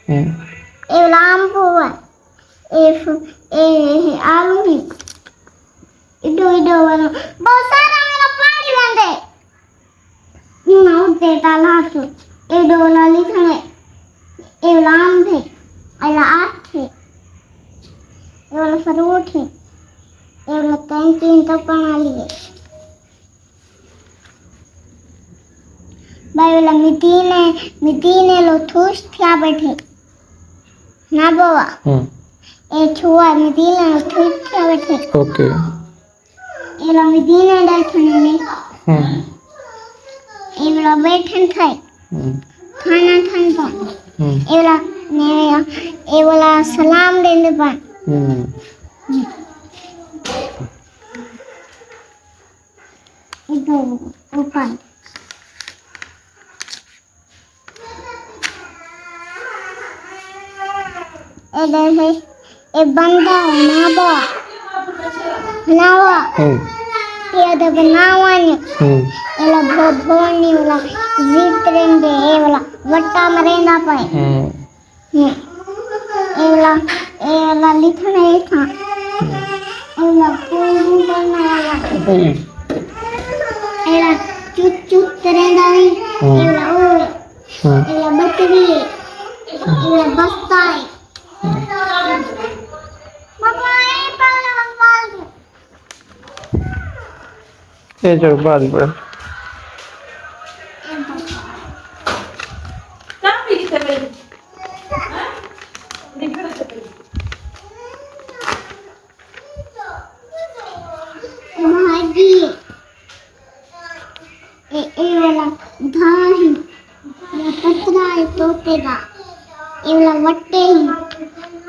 ये लाम हुआ ये आलू ही इधो इधो वाला बहुत सारा मेरा पानी बंदे ना उठे ताला तो ये दो लाली थे ये लाम थे ये आठ थे ये वाला फ्रूट है ये वाला कैंटीन तो बना लिए भाई वाला मिट्टी ने लो ठूस क्या बैठे ना बाबा ये छुआ मिट्टी ने लो ठूस क्या बैठे ओके ये लो मिट्टी ने डाल खाने में ये वाला बैठन था खाना खाना ये वाला सलाम देने पर इधर ऊपर इधर है ये बंदा नावा ये तो बनावानी ये ला भोनी वाला जीत रहेंगे ये वाला वट्टा मरेंदा पाए ये वाला लिखना है था ये वाला पूरी करना वाला ये वाला चुट चुट करेंदा नहीं ये वाला ये वाला बकरी ये वाला बस्ता है पापा ये पाल ये जो बाल पर ये वाला धान है ये पतरा है तोते का ये वाला वट्टे है